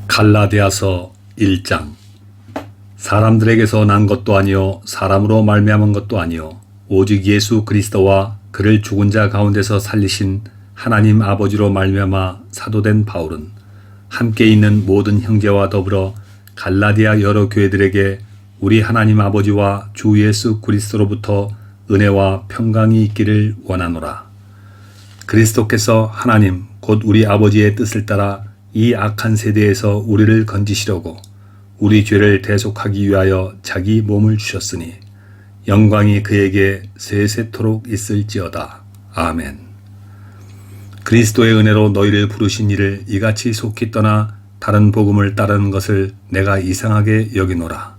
갈라디아서 1장. 사람들에게서 난 것도 아니요 사람으로 말미암은 것도 아니요 오직 예수 그리스도와 그를 죽은 자 가운데서 살리신 하나님 아버지로 말미암아 사도된 바울은 함께 있는 모든 형제와 더불어 갈라디아 여러 교회들에게 우리 하나님 아버지와 주 예수 그리스도로부터 은혜와 평강이 있기를 원하노라. 그리스도께서 하나님 곧 우리 아버지의 뜻을 따라 이 악한 세대에서 우리를 건지시려고 우리 죄를 대속하기 위하여 자기 몸을 주셨으니 영광이 그에게 세세토록 있을지어다. 아멘. 그리스도의 은혜로 너희를 부르신 이를 이같이 속히 떠나 다른 복음을 따르는 것을 내가 이상하게 여기노라.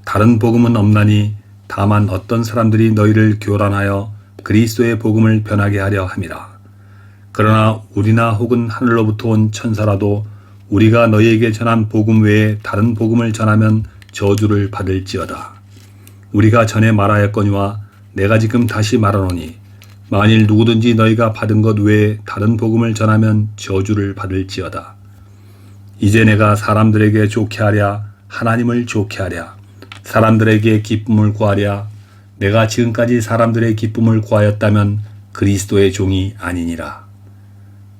다른 복음은 없나니 다만 어떤 사람들이 너희를 교란하여 그리스도의 복음을 변하게 하려 함이라. 그러나 우리나 혹은 하늘로부터 온 천사라도 우리가 너희에게 전한 복음 외에 다른 복음을 전하면 저주를 받을지어다. 우리가 전에 말하였거니와 내가 지금 다시 말하노니 만일 누구든지 너희가 받은 것 외에 다른 복음을 전하면 저주를 받을지어다. 이제 내가 사람들에게 좋게 하랴 하나님을 좋게 하랴 사람들에게 기쁨을 구하랴 내가 지금까지 사람들의 기쁨을 구하였다면 그리스도의 종이 아니니라.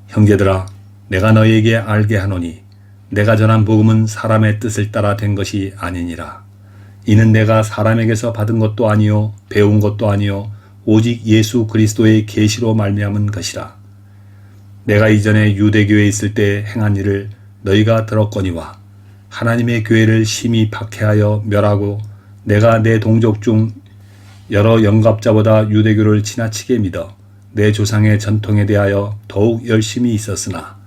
형제들아, 내가 너희에게 알게 하노니 내가 전한 복음은 사람의 뜻을 따라 된 것이 아니니라. 이는 내가 사람에게서 받은 것도 아니요 배운 것도 아니요 오직 예수 그리스도의 계시로 말미암은 것이라. 내가 이전에 유대교에 있을 때 행한 일을 너희가 들었거니와 하나님의 교회를 심히 박해하여 멸하고 내가 내 동족 중 여러 영갑자보다 유대교를 지나치게 믿어 내 조상의 전통에 대하여 더욱 열심히 있었으나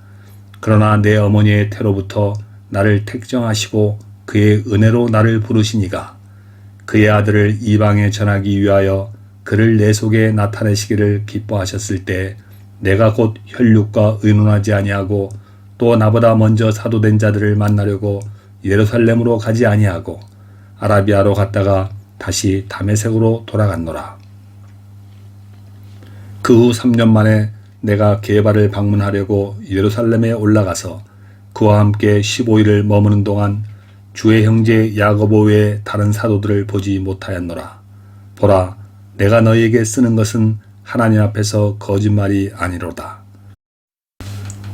그러나 내 어머니의 태로부터 나를 택정하시고 그의 은혜로 나를 부르시니가 그의 아들을 이방에 전하기 위하여 그를 내 속에 나타내시기를 기뻐하셨을 때 내가 곧 혈육과 의논하지 아니하고 또 나보다 먼저 사도된 자들을 만나려고 예루살렘으로 가지 아니하고 아라비아로 갔다가 다시 다메섹으로 돌아갔노라. 그 후 3년 만에 내가 게바를 방문하려고 예루살렘에 올라가서 그와 함께 15일을 머무는 동안 주의 형제 야고보 외에 다른 사도들을 보지 못하였노라. 보라, 내가 너희에게 쓰는 것은 하나님 앞에서 거짓말이 아니로다.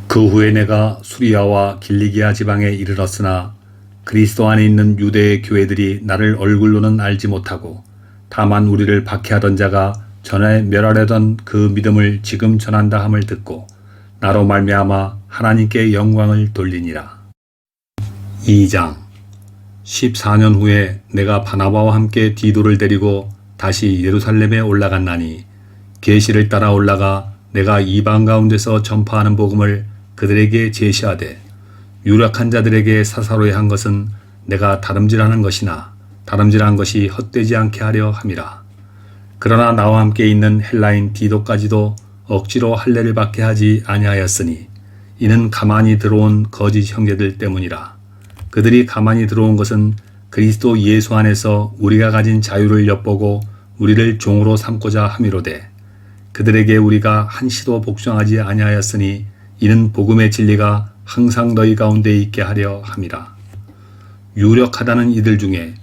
그 후에 내가 수리아와 길리기아 지방에 이르렀으나 그리스도 안에 있는 유대의 교회들이 나를 얼굴로는 알지 못하고 다만 우리를 박해하던 자가 전에 멸하려던 그 믿음을 지금 전한다 함을 듣고 나로 말미암아 하나님께 영광을 돌리니라. 2장. 14년 후에 내가 바나바와 함께 디도를 데리고 다시 예루살렘에 올라갔나니 계시를 따라 올라가 내가 이방 가운데서 전파하는 복음을 그들에게 제시하되 유력한 자들에게 사사로이 한 것은 내가 다름질하는 것이나 다름질한 것이 헛되지 않게 하려 함이라. 그러나 나와 함께 있는 헬라인 디도까지도 억지로 할례를 받게 하지 아니하였으니 이는 가만히 들어온 거짓 형제들 때문이라. 그들이 가만히 들어온 것은 그리스도 예수 안에서 우리가 가진 자유를 엿보고 우리를 종으로 삼고자 함이로되 그들에게 우리가 한시도 복종하지 아니하였으니 이는 복음의 진리가 항상 너희 가운데 있게 하려 함이라. 유력하다는 이들 중에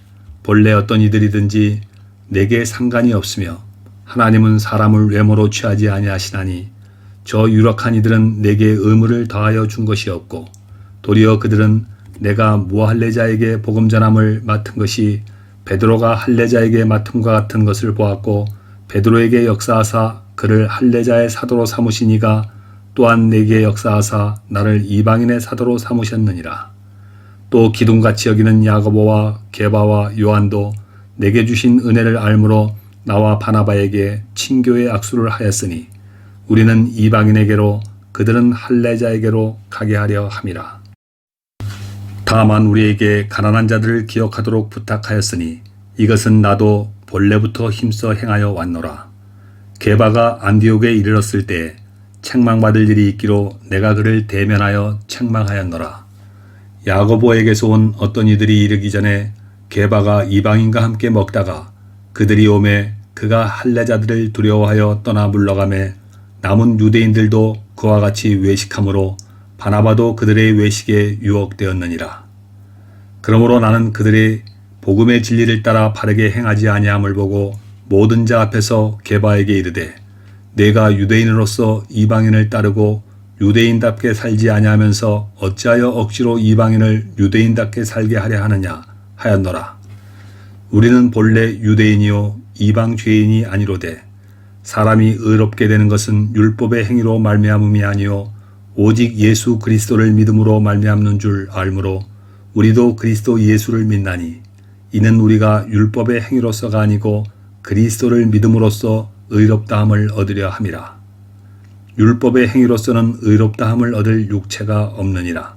본래 어떤 이들이든지 내게 상관이 없으며 하나님은 사람을 외모로 취하지 아니하시나니 저 유력한 이들은 내게 의무를 더하여 준 것이 없고 도리어 그들은 내가 무할례자에게 복음 전함을 맡은 것이 베드로가 할례자에게 맡음과 같은 것을 보았고 베드로에게 역사하사 그를 할례자의 사도로 삼으시니가 또한 내게 역사하사 나를 이방인의 사도로 삼으셨느니라. 또 기둥같이 여기는 야고보와 게바와 요한도 내게 주신 은혜를 알므로 나와 바나바에게 친교의 악수를 하였으니 우리는 이방인에게로 그들은 할례자에게로 가게 하려 함이라. 다만 우리에게 가난한 자들을 기억하도록 부탁하였으니 이것은 나도 본래부터 힘써 행하여 왔노라. 게바가 안디옥에 이르렀을 때 책망받을 일이 있기로 내가 그를 대면하여 책망하였노라. 야고보에게서 온 어떤 이들이 이르기 전에 게바가 이방인과 함께 먹다가 그들이 오매 그가 할례자들을 두려워하여 떠나 물러가매 남은 유대인들도 그와 같이 외식함으로 바나바도 그들의 외식에 유혹되었느니라. 그러므로 나는 그들의 복음의 진리를 따라 바르게 행하지 아니함을 보고 모든 자 앞에서 게바에게 이르되 내가 유대인으로서 이방인을 따르고 유대인답게 살지 아니하면서 어찌하여 억지로 이방인을 유대인답게 살게 하려 하느냐 하였노라. 우리는 본래 유대인이요 이방 죄인이 아니로되 사람이 의롭게 되는 것은 율법의 행위로 말미암음이 아니요 오직 예수 그리스도를 믿음으로 말미암는 줄 알므로 우리도 그리스도 예수를 믿나니 이는 우리가 율법의 행위로서가 아니고 그리스도를 믿음으로써 의롭다함을 얻으려 함이라. 율법의 행위로서는 의롭다함을 얻을 육체가 없느니라.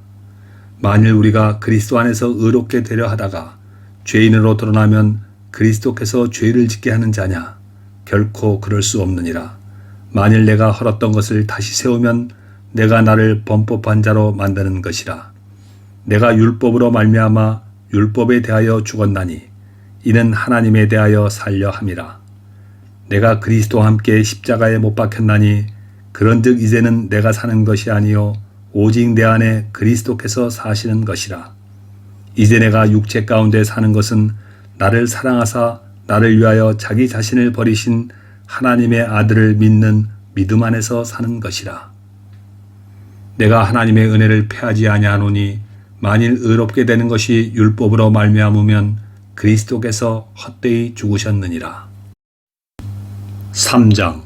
만일 우리가 그리스도 안에서 의롭게 되려 하다가 죄인으로 드러나면 그리스도께서 죄를 짓게 하는 자냐? 결코 그럴 수 없느니라. 만일 내가 헐었던 것을 다시 세우면 내가 나를 범법한 자로 만드는 것이라. 내가 율법으로 말미암아 율법에 대하여 죽었나니 이는 하나님에 대하여 살려 함이라. 내가 그리스도와 함께 십자가에 못 박혔나니 그런즉 이제는 내가 사는 것이 아니요 오직 내 안에 그리스도께서 사시는 것이라. 이제 내가 육체 가운데 사는 것은 나를 사랑하사 나를 위하여 자기 자신을 버리신 하나님의 아들을 믿는 믿음 안에서 사는 것이라. 내가 하나님의 은혜를 패하지 아니하노니 만일 의롭게 되는 것이 율법으로 말미암으면 그리스도께서 헛되이 죽으셨느니라. 3장.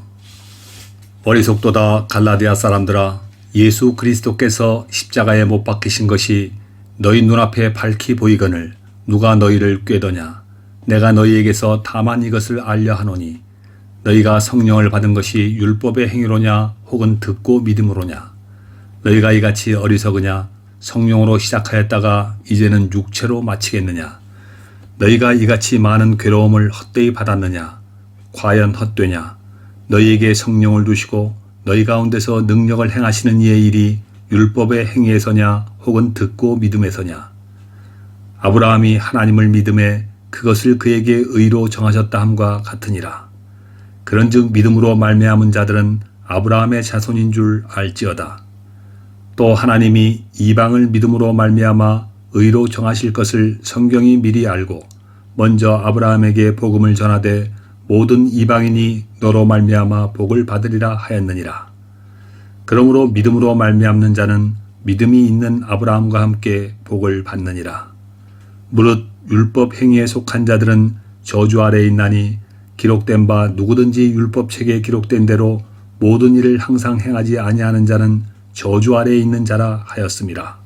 어리석도다 갈라디아 사람들아, 예수 그리스도께서 십자가에 못 박히신 것이 너희 눈앞에 밝히 보이거늘 누가 너희를 꾀더냐. 내가 너희에게서 다만 이것을 알려 하노니 너희가 성령을 받은 것이 율법의 행위로냐 혹은 듣고 믿음으로냐. 너희가 이같이 어리석으냐. 성령으로 시작하였다가 이제는 육체로 마치겠느냐. 너희가 이같이 많은 괴로움을 헛되이 받았느냐. 과연 헛되냐. 너희에게 성령을 두시고 너희 가운데서 능력을 행하시는 이의 일이 율법의 행위에서냐 혹은 듣고 믿음에서냐. 아브라함이 하나님을 믿음에 그것을 그에게 의로 정하셨다 함과 같으니라. 그런즉 믿음으로 말미암은 자들은 아브라함의 자손인 줄 알지어다. 또 하나님이 이방을 믿음으로 말미암아 의로 정하실 것을 성경이 미리 알고 먼저 아브라함에게 복음을 전하되 모든 이방인이 너로 말미암아 복을 받으리라 하였느니라. 그러므로 믿음으로 말미암는 자는 믿음이 있는 아브라함과 함께 복을 받느니라. 무릇 율법 행위에 속한 자들은 저주 아래에 있나니 기록된 바 누구든지 율법책에 기록된 대로 모든 일을 항상 행하지 아니하는 자는 저주 아래에 있는 자라 하였습니다.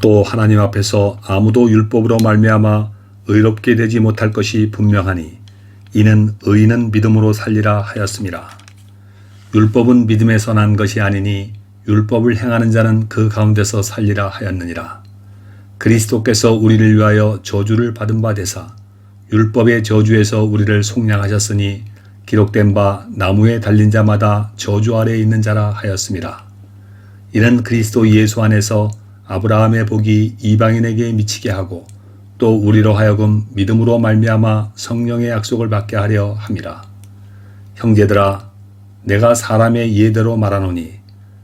또 하나님 앞에서 아무도 율법으로 말미암아 의롭게 되지 못할 것이 분명하니 이는 의인은 믿음으로 살리라 하였습니다. 율법은 믿음에서 난 것이 아니니 율법을 행하는 자는 그 가운데서 살리라 하였느니라. 그리스도께서 우리를 위하여 저주를 받은 바 되사 율법의 저주에서 우리를 속량하셨으니 기록된 바 나무에 달린 자마다 저주 아래에 있는 자라 하였습니다. 이는 그리스도 예수 안에서 아브라함의 복이 이방인에게 미치게 하고 또 우리로 하여금 믿음으로 말미암아 성령의 약속을 받게 하려 함이라. 형제들아, 내가 사람의 예대로 말하노니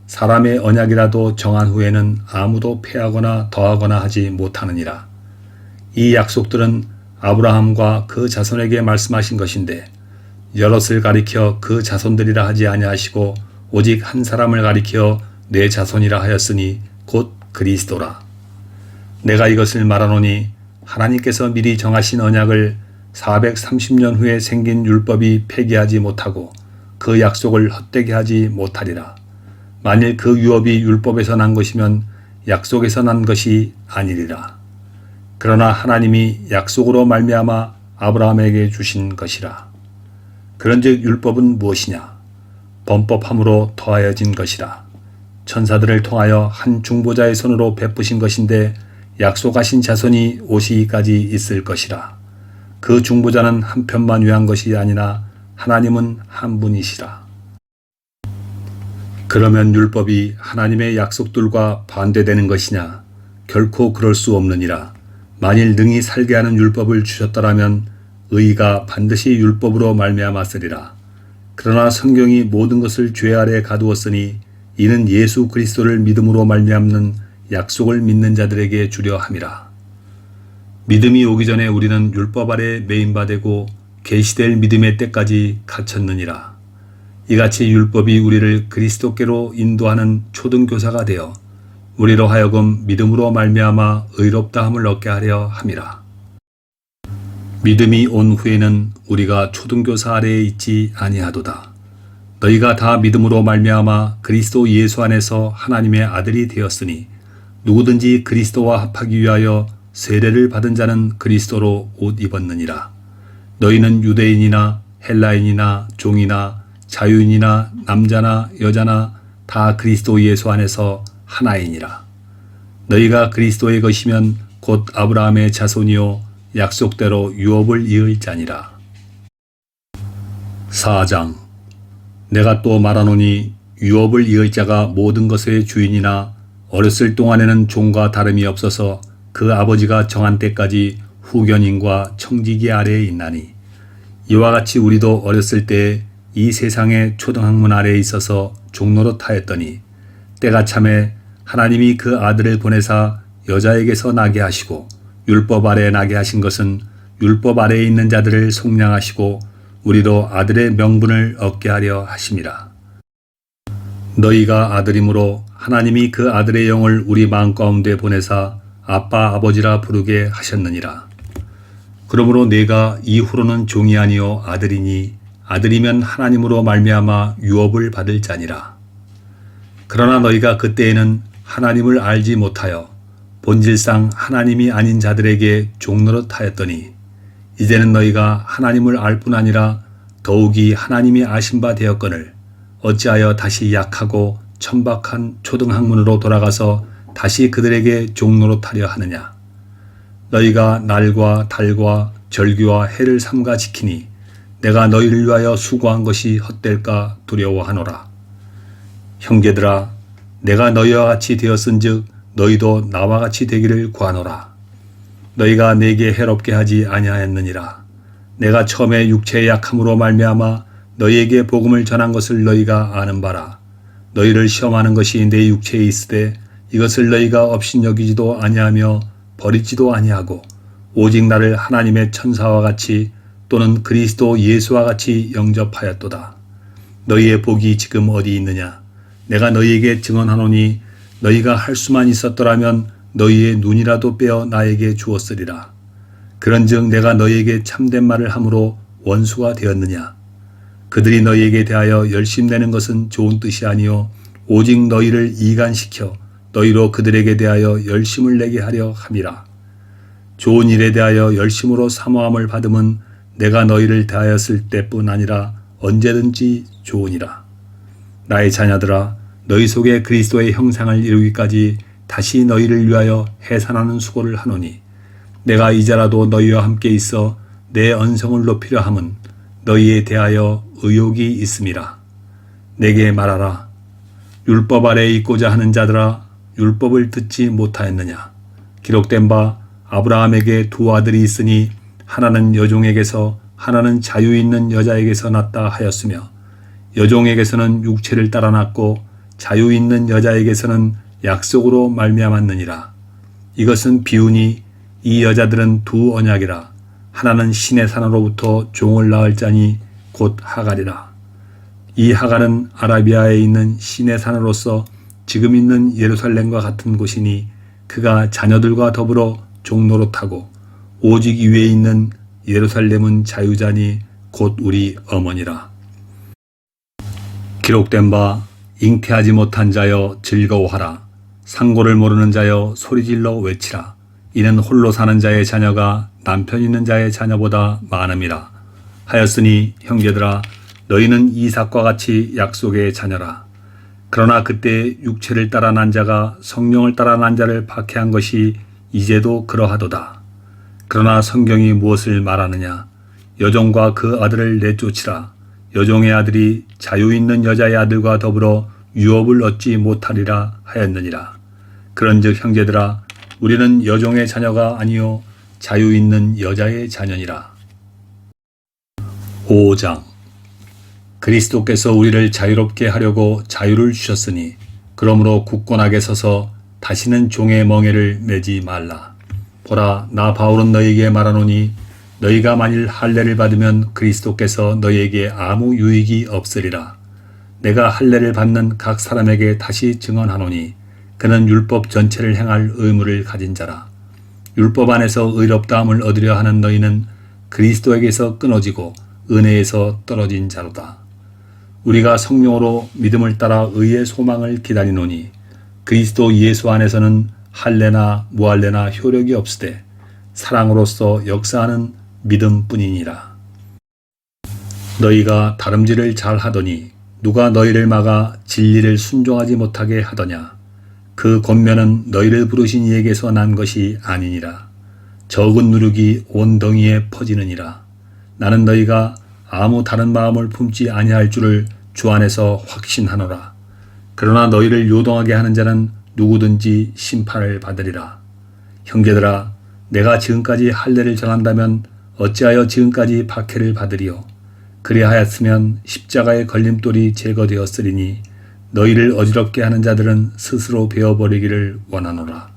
사람의 언약이라도 정한 후에는 아무도 폐하거나 더하거나 하지 못하느니라. 이 약속들은 아브라함과 그 자손에게 말씀하신 것인데 여럿을 가리켜 그 자손들이라 하지 아니하시고 오직 한 사람을 가리켜 내 자손이라 하였으니 곧 그리스도라. 내가 이것을 말하노니 하나님께서 미리 정하신 언약을 430년 후에 생긴 율법이 폐기하지 못하고 그 약속을 헛되게 하지 못하리라. 만일 그 유업이 율법에서 난 것이면 약속에서 난 것이 아니리라. 그러나 하나님이 약속으로 말미암아 아브라함에게 주신 것이라. 그런즉 율법은 무엇이냐? 범법함으로 더하여진 것이라. 천사들을 통하여 한 중보자의 손으로 베푸신 것인데 약속하신 자손이 오시기까지 있을 것이라. 그 중보자는 한 편만 위한 것이 아니나 하나님은 한 분이시라. 그러면 율법이 하나님의 약속들과 반대되는 것이냐? 결코 그럴 수 없느니라. 만일 능히 살게 하는 율법을 주셨더라면 의가 반드시 율법으로 말미암았으리라. 그러나 성경이 모든 것을 죄 아래 가두었으니 이는 예수 그리스도를 믿음으로 말미암는 약속을 믿는 자들에게 주려 함이라. 믿음이 오기 전에 우리는 율법 아래 매인바 되고 계시될 믿음의 때까지 갇혔느니라. 이같이 율법이 우리를 그리스도께로 인도하는 초등교사가 되어 우리로 하여금 믿음으로 말미암아 의롭다함을 얻게 하려 함이라. 믿음이 온 후에는 우리가 초등교사 아래에 있지 아니하도다. 너희가 다 믿음으로 말미암아 그리스도 예수 안에서 하나님의 아들이 되었으니 누구든지 그리스도와 합하기 위하여 세례를 받은 자는 그리스도로 옷 입었느니라. 너희는 유대인이나 헬라인이나 종이나 자유인이나 남자나 여자나 다 그리스도 예수 안에서 하나이니라. 너희가 그리스도의 것이면 곧 아브라함의 자손이요 약속대로 유업을 이을 자니라. 4장. 내가 또 말하노니 유업을 이을 자가 모든 것의 주인이나 어렸을 동안에는 종과 다름이 없어서 그 아버지가 정한 때까지 후견인과 청지기 아래에 있나니 이와 같이 우리도 어렸을 때에 이 세상의 초등학문 아래에 있어서 종노릇 하였더니 때가 참에 하나님이 그 아들을 보내사 여자에게서 나게 하시고 율법 아래에 나게 하신 것은 율법 아래에 있는 자들을 속량하시고 우리로 아들의 명분을 얻게 하려 하심이라. 너희가 아들이므로 하나님이 그 아들의 영을 우리 마음 가운데 보내사 아빠 아버지라 부르게 하셨느니라. 그러므로 내가 이후로는 종이 아니요 아들이니 아들이면 하나님으로 말미암아 유업을 받을 자니라. 그러나 너희가 그때에는 하나님을 알지 못하여 본질상 하나님이 아닌 자들에게 종노릇 하였더니 이제는 너희가 하나님을 알 뿐 아니라 더욱이 하나님이 아신 바 되었거늘 어찌하여 다시 약하고 천박한 초등학문으로 돌아가서 다시 그들에게 종노릇하려 하느냐. 너희가 날과 달과 절기와 해를 삼가 지키니 내가 너희를 위하여 수고한 것이 헛될까 두려워하노라. 형제들아, 내가 너희와 같이 되었은즉 너희도 나와 같이 되기를 구하노라. 너희가 내게 해롭게 하지 아니하였느니라. 내가 처음에 육체의 약함으로 말미암아 너희에게 복음을 전한 것을 너희가 아는 바라. 너희를 시험하는 것이 내 육체에 있으되 이것을 너희가 업신여기지도 아니하며 버리지도 아니하고 오직 나를 하나님의 천사와 같이 또는 그리스도 예수와 같이 영접하였도다. 너희의 복이 지금 어디 있느냐? 내가 너희에게 증언하노니 너희가 할 수만 있었더라면 너희의 눈이라도 빼어 나에게 주었으리라. 그런즉 내가 너희에게 참된 말을 함으로 원수가 되었느냐? 그들이 너희에게 대하여 열심내는 것은 좋은 뜻이 아니요 오직 너희를 이간시켜 너희로 그들에게 대하여 열심을 내게 하려 함이라. 좋은 일에 대하여 열심으로 사모함을 받음은 내가 너희를 대하였을 때뿐 아니라 언제든지 좋으니라. 나의 자녀들아, 너희 속에 그리스도의 형상을 이루기까지 다시 너희를 위하여 해산하는 수고를 하노니 내가 이제라도 너희와 함께 있어 내 언성을 높이려 함은 너희에 대하여 의욕이 있음이라. 내게 말하라. 율법 아래에 있고자 하는 자들아, 율법을 듣지 못하였느냐? 기록된 바 아브라함에게 두 아들이 있으니 하나는 여종에게서 하나는 자유 있는 여자에게서 났다 하였으며 여종에게서는 육체를 따라 났고 자유 있는 여자에게서는 약속으로 말미암았느니라. 이것은 비유니 이 여자들은 두 언약이라. 하나는 신의 산으로부터 종을 낳을 자니 곧 하갈이라. 이 하갈은 아라비아에 있는 신의 산으로서 지금 있는 예루살렘과 같은 곳이니 그가 자녀들과 더불어 종노릇하고 오직 이 위에 있는 예루살렘은 자유자니 곧 우리 어머니라. 기록된 바 잉태하지 못한 자여 즐거워하라. 상고를 모르는 자여 소리질러 외치라. 이는 홀로 사는 자의 자녀가 남편 있는 자의 자녀보다 많음이라. 하였으니 형제들아, 너희는 이삭과 같이 약속의 자녀라. 그러나 그때 육체를 따라 난 자가 성령을 따라 난 자를 박해한 것이 이제도 그러하도다. 그러나 성경이 무엇을 말하느냐? 여종과 그 아들을 내쫓으라. 여종의 아들이 자유 있는 여자의 아들과 더불어 유업을 얻지 못하리라 하였느니라. 그런즉 형제들아, 우리는 여종의 자녀가 아니요 자유 있는 여자의 자녀니라. 5장. 그리스도께서 우리를 자유롭게 하려고 자유를 주셨으니 그러므로 굳건하게 서서 다시는 종의 멍에를 매지 말라. 보라, 나 바울은 너희에게 말하노니 너희가 만일 할례를 받으면 그리스도께서 너희에게 아무 유익이 없으리라. 내가 할례를 받는 각 사람에게 다시 증언하노니 그는 율법 전체를 행할 의무를 가진 자라. 율법 안에서 의롭다함을 얻으려 하는 너희는 그리스도에게서 끊어지고 은혜에서 떨어진 자로다. 우리가 성령으로 믿음을 따라 의의 소망을 기다리노니 그리스도 예수 안에서는 할례나 무할례나 효력이 없으되 사랑으로서 역사하는 믿음뿐이니라. 너희가 다름질을 잘하더니 누가 너희를 막아 진리를 순종하지 못하게 하더냐. 그 권면은 너희를 부르신 이에게서 난 것이 아니니라. 적은 누룩이 온 덩이에 퍼지느니라. 나는 너희가 아무 다른 마음을 품지 아니할 줄을 주 안에서 확신하노라. 그러나 너희를 요동하게 하는 자는 누구든지 심판을 받으리라. 형제들아, 내가 지금까지 할례를 전한다면 어찌하여 지금까지 박해를 받으리요. 그리하였으면 십자가의 걸림돌이 제거되었으리니 너희를 어지럽게 하는 자들은 스스로 베어버리기를 원하노라.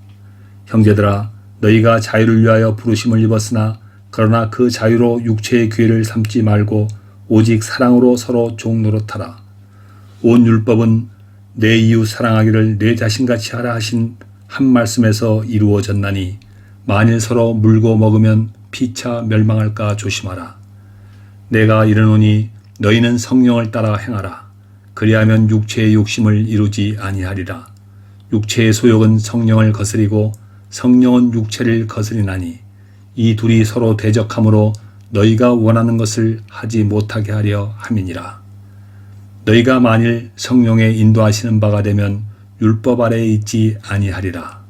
형제들아, 너희가 자유를 위하여 부르심을 입었으나 그러나 그 자유로 육체의 기회를 삼지 말고 오직 사랑으로 서로 종노릇하라. 온 율법은 내 이웃 사랑하기를 내 자신같이 하라 하신 한 말씀에서 이루어졌나니 만일 서로 물고 먹으면 피차 멸망할까 조심하라. 내가 이르노니 너희는 성령을 따라 행하라. 그리하면 육체의 욕심을 이루지 아니하리라. 육체의 소욕은 성령을 거스리고 성령은 육체를 거스리나니 이 둘이 서로 대적하므로 너희가 원하는 것을 하지 못하게 하려 함이니라. 너희가 만일 성령의 인도하시는 바가 되면 율법 아래에 있지 아니하리라.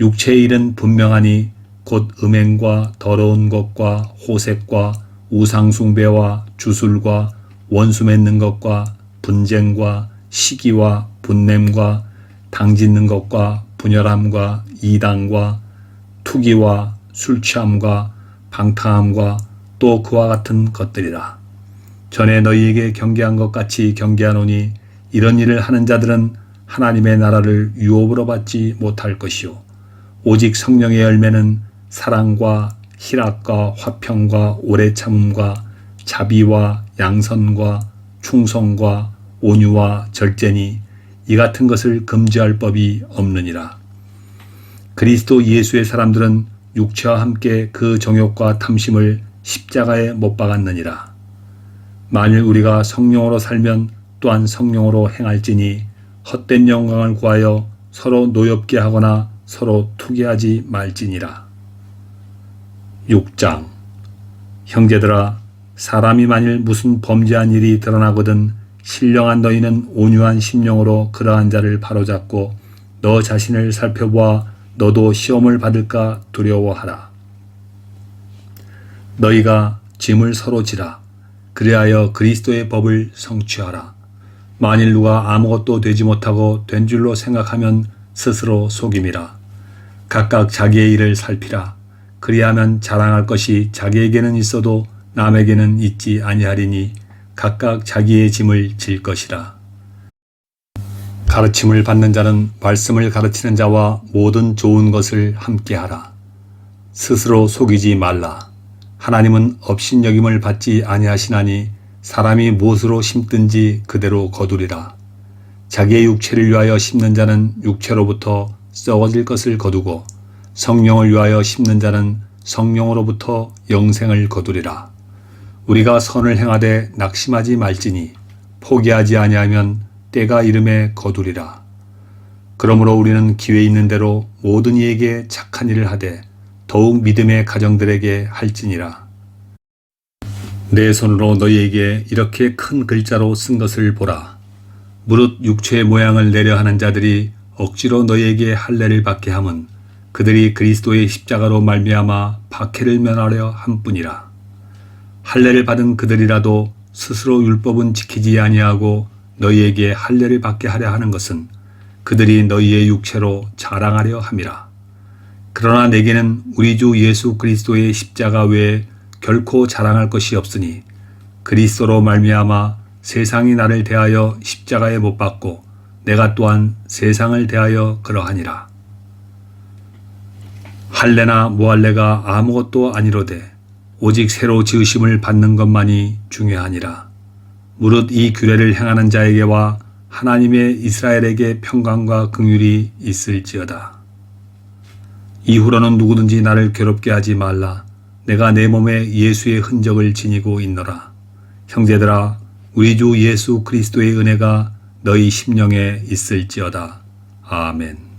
육체의 일은 분명하니 곧 음행과 더러운 것과 호색과 우상숭배와 주술과 원수 맺는 것과 분쟁과 시기와 분냄과 당짓는 것과 분열함과 이당과 투기와 술취함과 방탕함과 또 그와 같은 것들이라. 전에 너희에게 경계한 것 같이 경계하노니 이런 일을 하는 자들은 하나님의 나라를 유업으로 받지 못할 것이요 오직 성령의 열매는 사랑과 희락과 화평과 오래 참음과 자비와 양선과 충성과 온유와 절제니 이 같은 것을 금지할 법이 없느니라. 그리스도 예수의 사람들은 육체와 함께 그 정욕과 탐심을 십자가에 못 박았느니라. 만일 우리가 성령으로 살면 또한 성령으로 행할지니 헛된 영광을 구하여 서로 노엽게 하거나 서로 투기하지 말지니라. 6장. 형제들아, 사람이 만일 무슨 범죄한 일이 드러나거든 신령한 너희는 온유한 심령으로 그러한 자를 바로잡고 너 자신을 살펴보아 너도 시험을 받을까 두려워하라. 너희가 짐을 서로 지라. 그리하여 그리스도의 법을 성취하라. 만일 누가 아무것도 되지 못하고 된 줄로 생각하면 스스로 속임이라. 각각 자기의 일을 살피라. 그리하면 자랑할 것이 자기에게는 있어도 남에게는 있지 아니하리니 각각 자기의 짐을 질 것이라. 가르침을 받는 자는 말씀을 가르치는 자와 모든 좋은 것을 함께하라. 스스로 속이지 말라. 하나님은 업신여김을 받지 아니하시나니 사람이 무엇으로 심든지 그대로 거두리라. 자기의 육체를 위하여 심는 자는 육체로부터 썩어질 것을 거두고 성령을 위하여 심는 자는 성령으로부터 영생을 거두리라. 우리가 선을 행하되 낙심하지 말지니 포기하지 아니하면 때가 이름에 거두리라. 그러므로 우리는 기회 있는 대로 모든 이에게 착한 일을 하되 더욱 믿음의 가정들에게 할지니라. 내 손으로 너희에게 이렇게 큰 글자로 쓴 것을 보라. 무릇 육체의 모양을 내려 하는 자들이 억지로 너희에게 할례를 받게 함은 그들이 그리스도의 십자가로 말미암아 박해를 면하려 함뿐이라. 할례를 받은 그들이라도 스스로 율법은 지키지 아니하고 너희에게 할례를 받게 하려 하는 것은 그들이 너희의 육체로 자랑하려 함이라. 그러나 내게는 우리 주 예수 그리스도의 십자가 외에 결코 자랑할 것이 없으니 그리스도로 말미암아 세상이 나를 대하여 십자가에 못 박고 내가 또한 세상을 대하여 그러하니라. 할례나 무할례가 아무것도 아니로되 오직 새로 지으심을 받는 것만이 중요하니라. 무릇 이 규례를 행하는 자에게와 하나님의 이스라엘에게 평강과 긍휼이 있을지어다. 이후로는 누구든지 나를 괴롭게 하지 말라. 내가 내 몸에 예수의 흔적을 지니고 있노라. 형제들아, 우리 주 예수 그리스도의 은혜가 너희 심령에 있을지어다. 아멘.